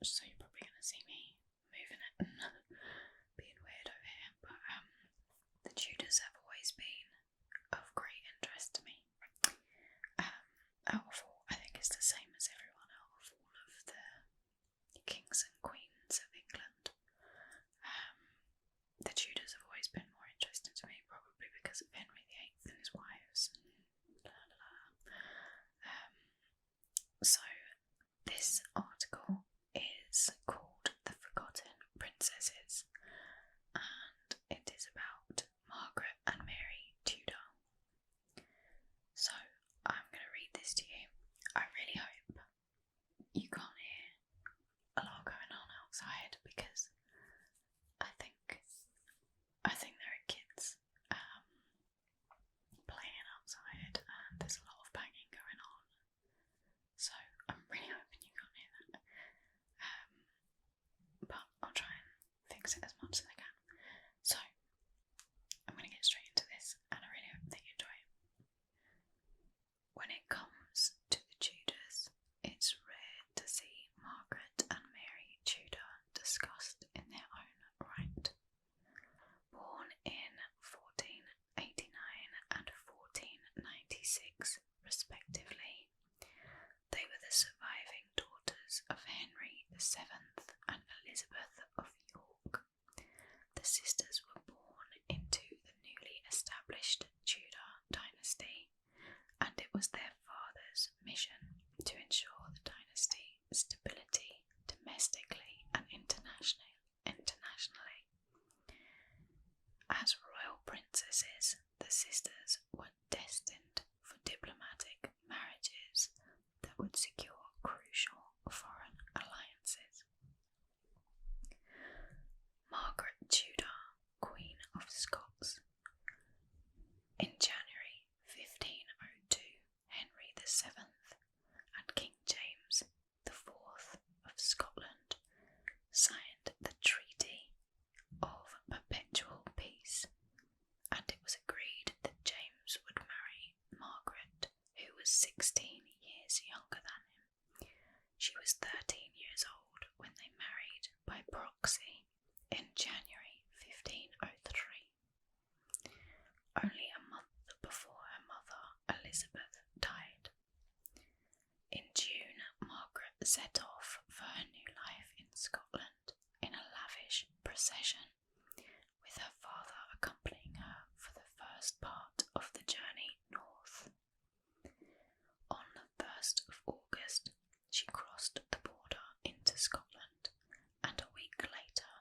so you're probably going to see me moving it and being weird over here, but the Tudors have always been of great interest to me. Out of all, I think it's the same as everyone, out of all of the kings and queens of England, the Tudors have always been more interesting to me, probably because of Henry VIII and his wives and blah blah blah. So this article is called The Forgotten Princesses, and it is about Margaret and Mary Tudor. So I'm going to read this to you. I really hope you can't hear a lot going on outside, because I think there are kids playing outside and there's a lot of banging going on. So I'm really hoping you can't hear that. But I'll try and fix it as much as I can. So I'm going to get straight into this, and I really hope that you enjoy it. When it comes to the Tudors, it's rare to see Margaret and Mary Tudor discussed in their own right. Born in 1489 and 1496 respectively, they were the surviving daughters of Henry VII and Elizabeth of York. The sisters were born into the newly established Tudor dynasty, and it was their father's mission to ensure the dynasty's stability domestically and internationally. As royal princesses, the sisters were destined for diplomatic marriages that would secure crucial foreign alliances. Margaret Tudor, Queen of Scots. In January 1502, Henry VII and King James IV of Scotland signed the Treaty of Perpetual Peace, and it was agreed that James would marry Margaret, who was 16 years younger than him. She was 13 years old when they married by proxy in January 1503. Only a month before her mother, Elizabeth, died. In June, Margaret set off for her new life in Scotland in a lavish procession, with her father accompanying her for the first part of the journey north. On the 1st of August, she crossed the border into Scotland, and a week later,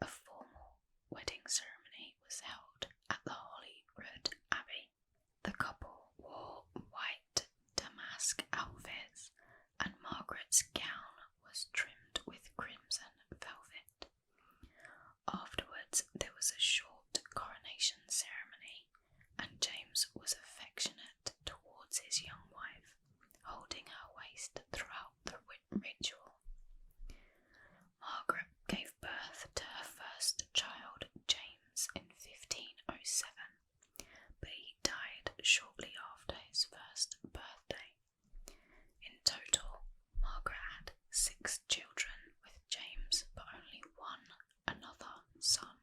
a formal wedding ceremony was held at the Holyrood Abbey. The couple wore white damask outfits, and Margaret's gown was trimmed with crimson velvet. Afterwards, there was a short coronation ceremony, and James was affectionate towards his young wife, holding her waist throughout the ritual. Margaret gave birth to her first child, James, in 1507, but he died shortly after his first birthday. In total, Margaret had 6 children with James, but only one another son,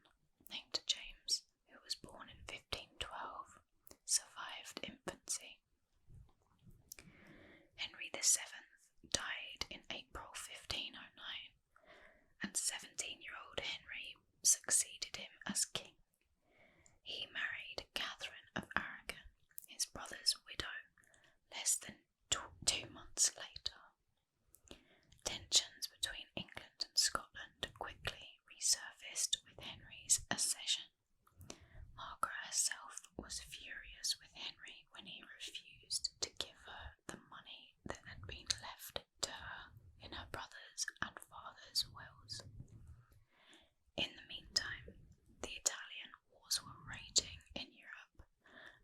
named James, who was born in 1512, survived infancy. Henry VII died in April 1509, and 17-year-old Henry succeeded him as king. He married Catherine of Aragon, his brother's widow, less than 2 months later. Tensions between England and Scotland quickly resurfaced with Henry's accession. Margaret herself was furious with Henry when he refused to give her the money that had been left to her in her brother's and father's wills. In the meantime, the Italian wars were raging in Europe,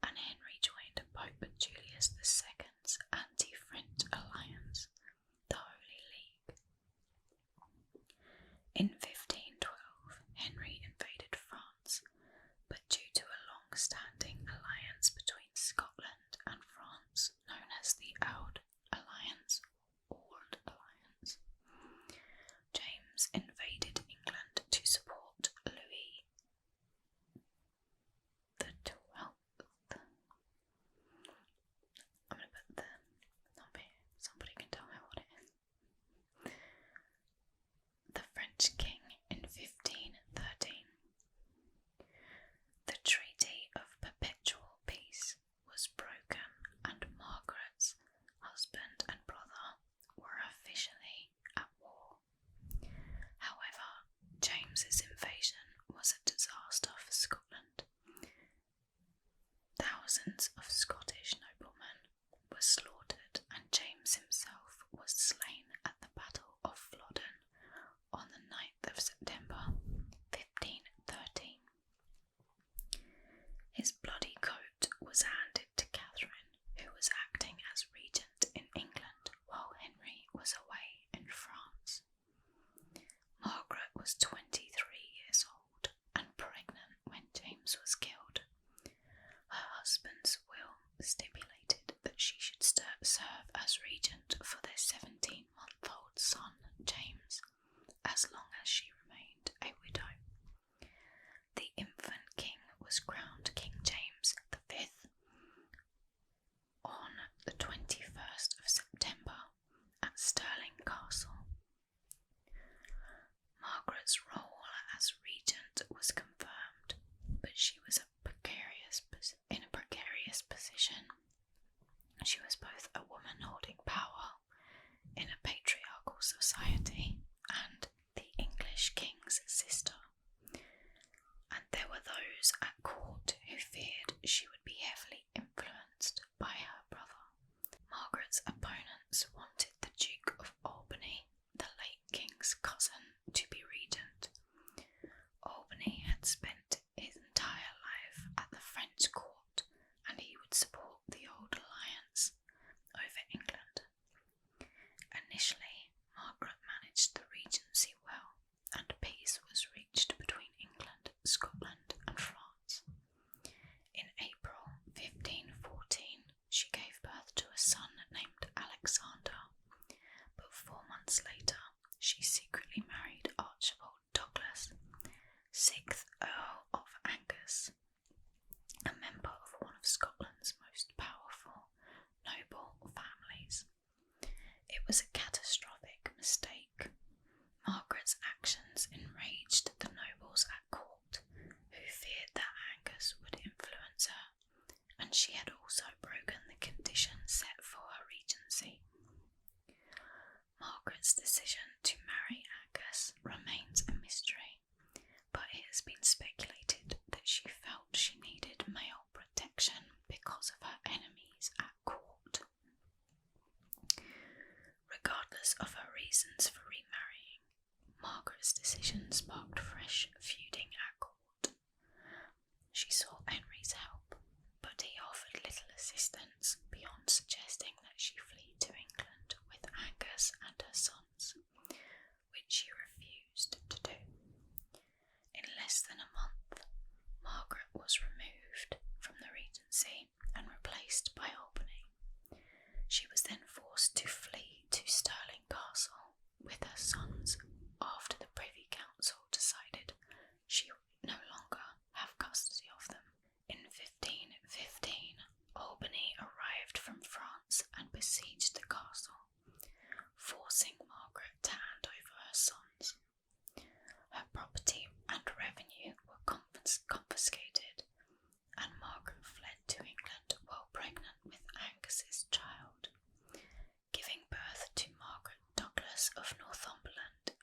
and Henry joined Pope Julius II's anti-French alliance, the Holy League. In 1512, Henry invaded France, but due to a long-standing alliance between Scotland and France, known as the Old Alliance, French king in 1513. The Treaty of Perpetual Peace was broken and Margaret's husband and brother were officially at war. However, James's invasion was a disaster for Scotland. Thousands of Scottish noblemen were slaughtered and James himself was slain at the Battle of Flodden on the 9th of September 1513. His bloody coat was handed to Catherine, who was acting as regent in England while Henry was away in France. Margaret was 23 years old and pregnant when James was killed. Her husband's will stipulated that she should serve as regent for their 17-month-old son, James, as long as she remained a widow. The infant king was crowned King James V on the 21st of September at Stirling Castle. Margaret's role as regent was confirmed, but she was in a precarious position. She was both a woman holding power in a patriarchal society and the English king's sister, and there were those at court who feared she would be heavily influenced by her brother. Margaret's opponents wanted the Duke of Albany, the late king's cousin, to be regent. Albany had spent his entire life at the French court, and he would support the old alliance over England. Initially, Margaret managed the regency well, and peace was reached between England, Scotland, and France. In April 1514, she gave birth to a son named Alexander, but 4 months later, she secretly married Archibald Douglas, 6th Earl of Angus, a member of one of Scotland's most powerful noble families. It was a catastrophic mistake. Margaret's actions enraged the nobles at court, who feared that Angus would influence her, and she had also broken the conditions set for her regency. Margaret's decision to marry Angus remains a mystery, but it has been speculated that she felt she needed male protection because of her enemies at court. Regardless of her reasons for remarrying, Margaret's decision sparked fresh feuding at court. She sought Henry's help, but he offered little assistance beyond suggesting that she flee to England with Angus and her sons, which she refused to do. In less than a month, Margaret was removed from the regency and replaced by Albany. She was then forced to flee to Stirling Castle with her sons after the Privy Council decided she would no longer have custody of them. In 1515, Albany arrived from France and besieged the castle, forcing Margaret to hand over her sons. Her property and revenue were confiscated, and Margaret fled to England while pregnant with Angus's child, giving birth to Margaret Douglas of Northumberland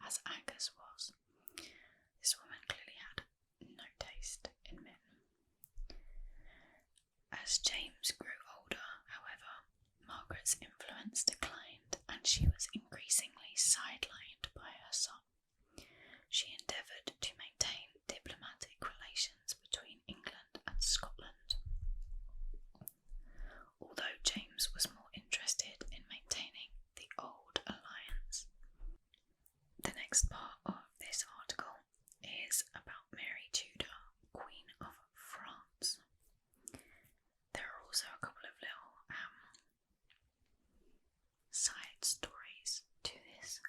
as Angus was. This woman clearly had no taste in men. As James grew older, however, Margaret's influence declined and she was increasingly sidelined by her son. She endeavoured to maintain diplomatic relations between England and Scotland. Although James was more interested in maintaining the old alliance. The next part of this article is about Mary Tudor, Queen of France. There are also a couple of little side stories to this.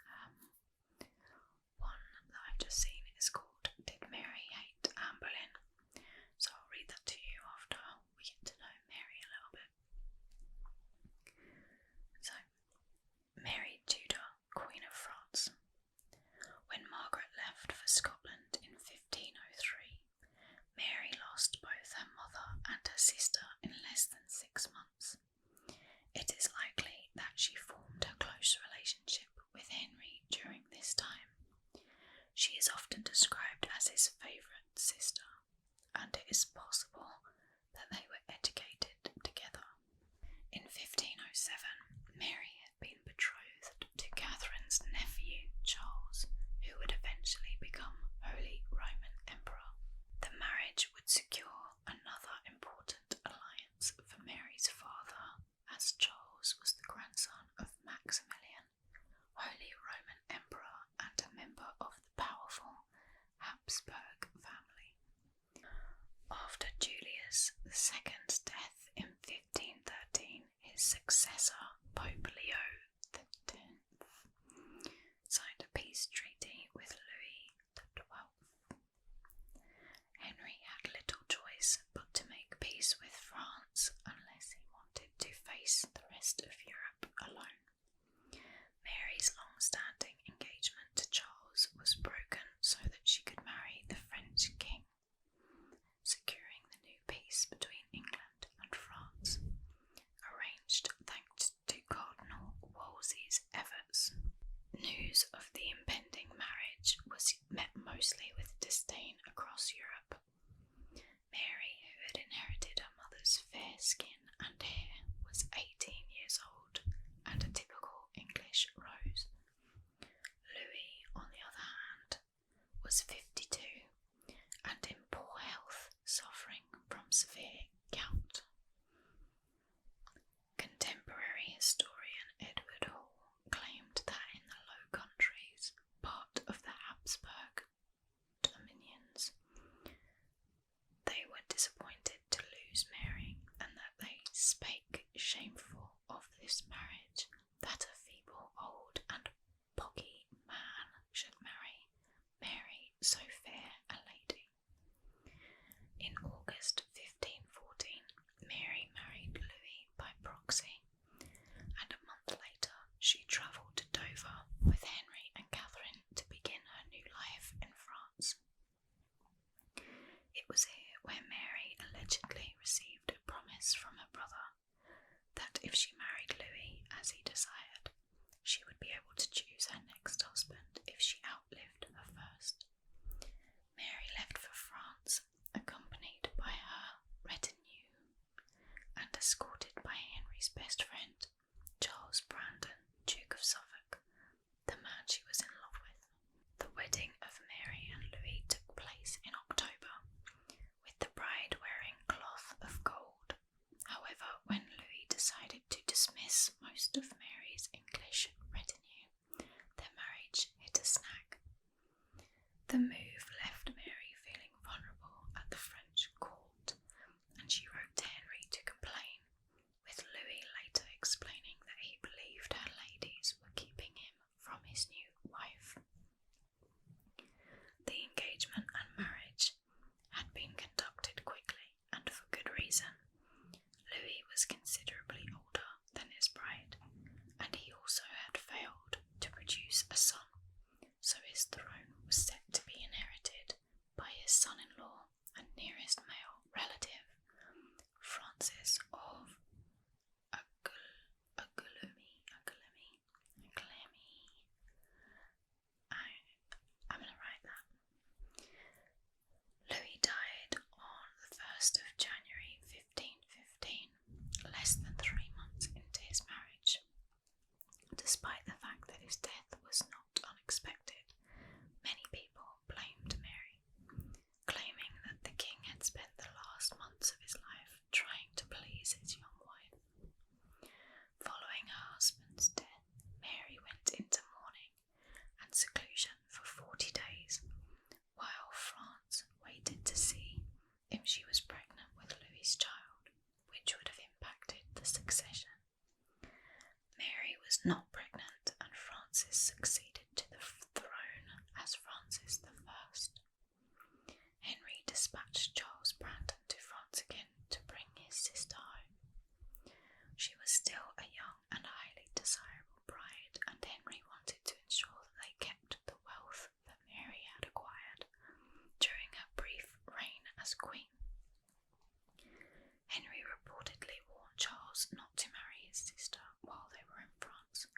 One that I've just seen is called Did Mary Hate Anne Boleyn? So I'll read that to you after we get to know Mary a little bit. So, Mary Tudor, Queen of France. When Margaret left for Scotland in 1503, Mary lost both her mother and her sister in less than 6 months. It is likely that she formed a close relationship with Henry during this time. She is often described as his favourite sister, and it is possible that they were educated together. In 1507, Mary had been betrothed to Catherine's nephew, Charles, who would eventually become Holy Roman Emperor. The marriage would secure another important alliance for Mary's father, as Charles was the grandson of Maximilian, Holy Roman Emperor and a member of the powerful Habsburg family. After Julius II's death in 1513, his successor, Pope Leo X, signed a peace treaty with Louis XII. Henry had little choice but to make peace with France unless he wanted to face the rest of Europe alone. Mary's long-standing engagement to Charles was broken so that she could marry the French king, securing the new peace between England and France, arranged thanks to Cardinal Wolsey's efforts. News of the impending marriage was met mostly with disdain across Europe. Mary, who had inherited her mother's fair skin and hair, was 18 years old and a typical English rose. Louis, on the other hand, was 52 and in poor health, suffering from severe gout. Contemporary historian Edward Hall claimed that in the Low Countries, part of the Habsburg dominions, they were disappointed to lose Mary, and that they spake shameful of this marriage, that a feeble, old, and poggy man should marry Mary, so fair a lady. In August 1514, Mary married Louis by proxy, and a month later she travelled to Dover with Henry and Catherine to begin her new life in France. It was here where Mary allegedly received a promise from her brother that if she married Louis as he desired, she would be able to choose her next husband if she outlived her first. Mary left for France, accompanied by her retinue and escorted by Henry's best friend, Charles Brandon, Duke of Suffolk, the man she was in love with. The wedding of Mary and Louis took place in October, with the bride wearing cloth of gold. However, when Louis decided to dismiss most of Mary's English retinue, their marriage hit a snag. The move left Mary feeling vulnerable at the French court, and she wrote to Henry to complain, with Louis later explaining that he believed her ladies were keeping him from his new wife. The engagement and marriage had been conducted quickly and for good reason. Louis was considerably older than his bride, and he also had failed to produce a son, so his throne was set to be inherited by his son-in-law and nearest male relative, Francis of Angoulême. Francis I. Henry dispatched Charles Brandon to France again to bring his sister home. She was still a young and highly desirable bride, and Henry wanted to ensure that they kept the wealth that Mary had acquired during her brief reign as queen. Henry reportedly warned Charles not to marry his sister while they were in France,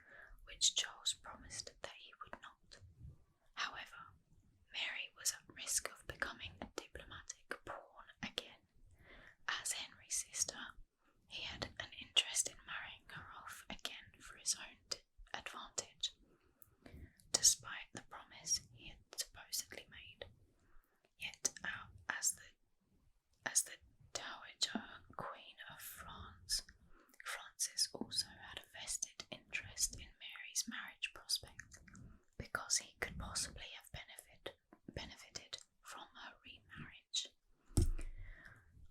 which Charles promised that he would not. However, Mary was at risk of becoming a diplomatic pawn again. As Henry's sister, he had an interest in marrying her off again for his own advantage, despite the promise he had supposedly made. Yet, as the Dowager Queen of France, Francis also had a vested interest in Mary's marriage prospects, because he could possibly have benefited from her remarriage.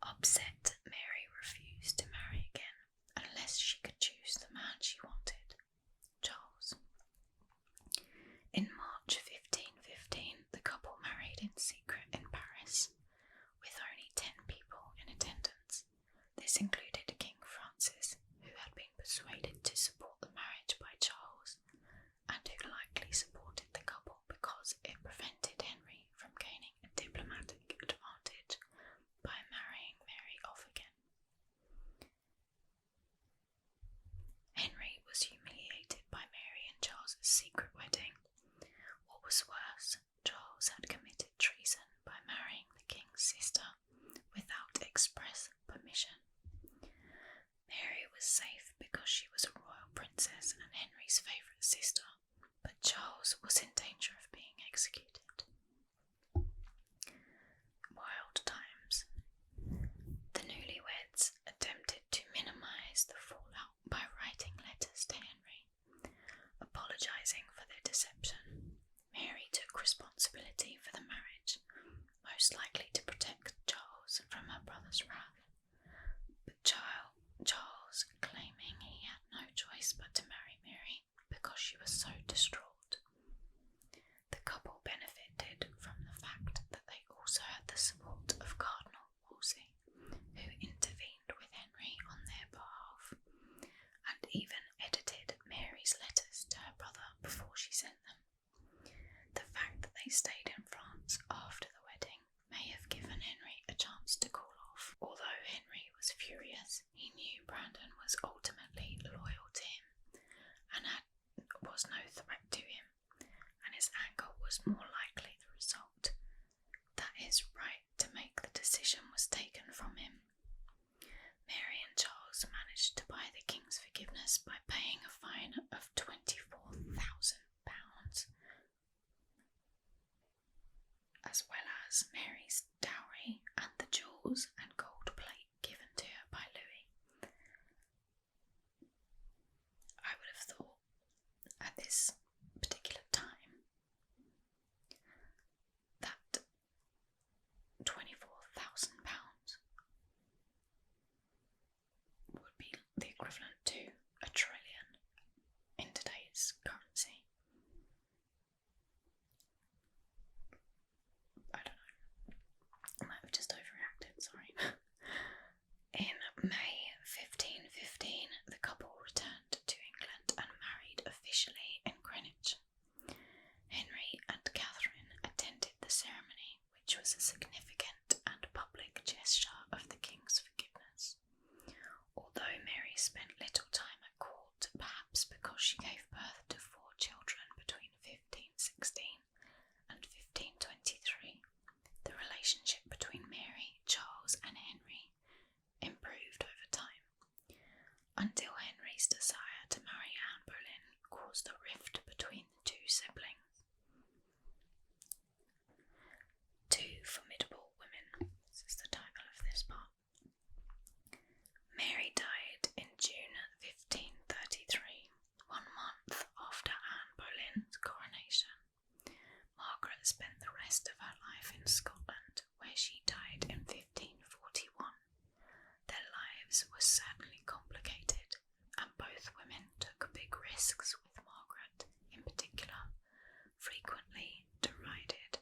Upset, Mary refused to marry again unless she could choose the man she wanted, Charles. In March 1515, the couple married in secret in Paris, with only 10 people in attendance. This included King Francis, who had been persuaded to support the marriage by Charles, and who likely supported the couple because it prevented Henry from gaining a diplomatic advantage by marrying Mary off again. Henry was humiliated by Mary and Charles's secret wedding. What was worse, Charles had committed treason by marrying the king's sister without express permission. Mary was safe because she was a royal princess and Henry's favourite sister, but Charles was in danger of being executed. Wild times. The newlyweds attempted to minimise the fallout by writing letters to Henry, apologising for their deception. Mary took responsibility for the marriage, most likely to protect Charles from her brother's wrath, but Charles claiming he had no choice but to marry Mary because she was so distraught. The couple benefited from the fact that they also had the support of Cardinal Wolsey, who intervened with Henry on their behalf, and even edited Mary's letters to her brother before she sent them. The fact that they stayed in France after the wedding may have given Henry a chance to cool off. Although Henry was furious, he knew Brandon was ultimately loyal to him and was no threat to him, and his anger was more likely the result that his right to make the decision was taken from him. Mary and Charles managed to buy the king's forgiveness by paying a fine of £24,000, as well as Mary's dowry and the jewels and gold plate given to her by Louis. I would have thought at this particular time that £24,000 would be the equivalent to $1 trillion in today's currency. I don't know. I might have just overreacted, sorry. In May 1515, the couple returned to England and married officially in Greenwich. Henry and Catherine attended the ceremony, which was a significant and public gesture of the king's forgiveness. Although Mary spent little time at court, perhaps because she gave birth to 4 children between 1516 and 1523, the relationship between Mary, Charles and Henry improved over time, until Henry's desire to marry Anne Boleyn caused a rift between the 2 siblings. 2 Formidable Women. This is the title of this part. Mary died in June 1533, 1 month after Anne Boleyn's coronation. Margaret spent the rest of her life in Scotland, where she died in 1541. Their lives were certainly complicated, and both women took big risks, with Margaret, in particular, frequently derided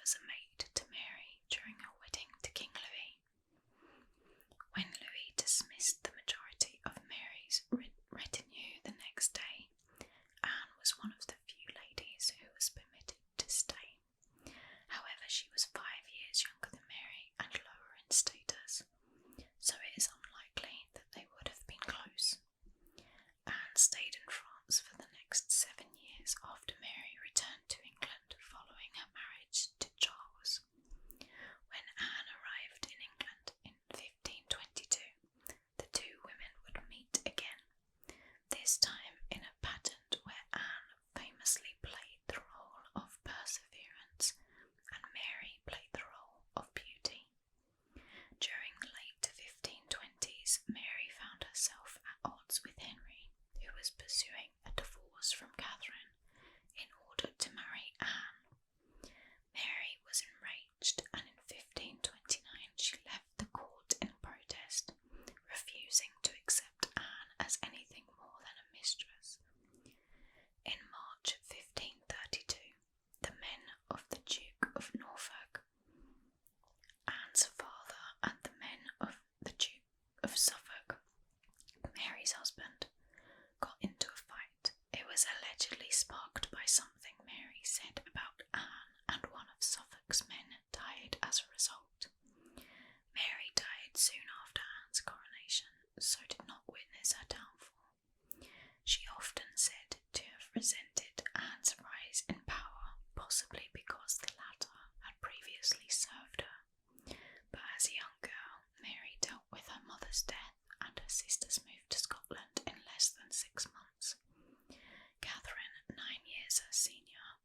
was a maid to Mary during her wedding to King Louis. When Louis dismissed the majority of Mary's retinue the next day, Anne was one of the few ladies who was permitted to stay. However, she was 5 years younger than Mary and lower in status, so it is unlikely that they would have been close. Anne stayed in France for the next 7 years after Mary returned to England following her marriage to Charles. When Anne arrived in England in 1522, the two women would meet again, this time in a pageant where Anne famously played the role of perseverance and Mary played the role of beauty. During the late 1520s, Mary found herself at odds with Henry, who was pursuing a divorce from Catherine in order to marry Anne. Mary was enraged, and in 1529 she left the court in protest, refusing to accept Anne as anything more than a mistress. In March 1532, the men of the Duke of Norfolk, Anne's father, and the men of the Duke of Suffolk, Mary's husband, got into a fight. It was allegedly sparked by something Mary said about Anne, and one of Suffolk's men died as a result. Mary died soon after Anne's coronation, so did not witness her downfall. She often said to have resented Anne's rise in power, possibly because the latter had previously served her. But as a young girl, Mary dealt with her mother's death, and her sisters moved to Scotland in less than 6 months. Catherine, 9 years her senior,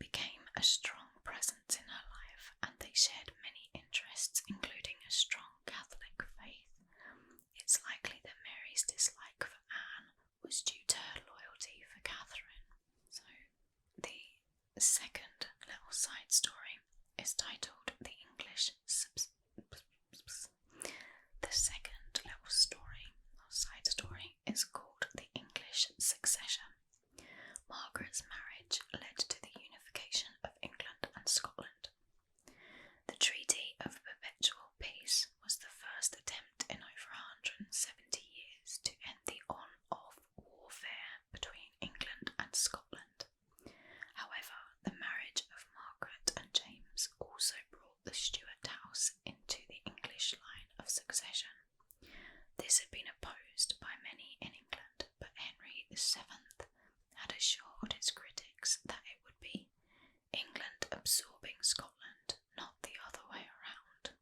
became a strong presence in her life, and they shared many interests, including a strong Catholic faith. It's likely that Mary's dislike for Anne was due to her loyalty for Catherine. So, the second little side story is titled The English The second little story, or side story, is called The English Succession. Margaret's marriage led to the unification of England and Scotland. The Treaty of Perpetual Peace was the first attempt in over 170 years to end the on-off warfare between England and Scotland. However, the marriage of Margaret and James also brought the Stuart house into the English line of succession. This had been opposed by many in England, but Henry VII had assured his critics that it would be England absorbing Scotland, not the other way around.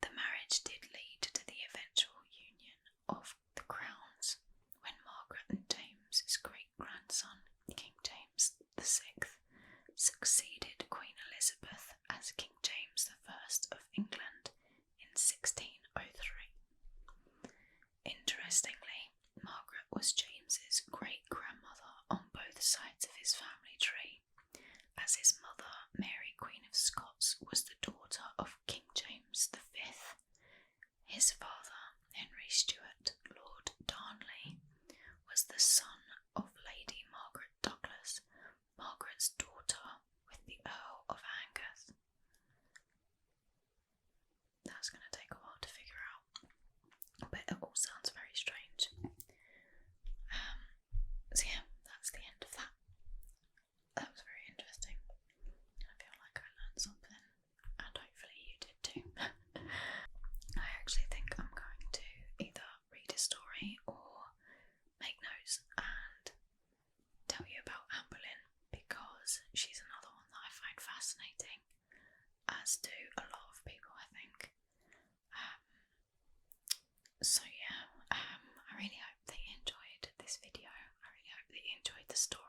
The marriage did lead to the eventual union of the crowns when Margaret and James's great-grandson, King James VI, succeeded Queen Elizabeth as King James I of England in 1603. Interestingly, Margaret was James's great-grandmother on both sides of his family tree, as his mother, Mary Queen of Scots, was the daughter of King James V. His father, Henry Stuart, Lord Darnley, was the son of Lady Margaret Douglas, Margaret's daughter with the Earl of Angus. That's going to take a while to figure out, but it all sounds very strange. So yeah, that's the end of that. That was very interesting. I feel like I learned something, and hopefully you did too. I actually think I'm going to either read a story or make notes and tell you about Anne Boleyn, because she's another one that I find fascinating, as do a lot of people, I think. So yeah, I really hope that you enjoyed this video. I really hope that you enjoyed the story.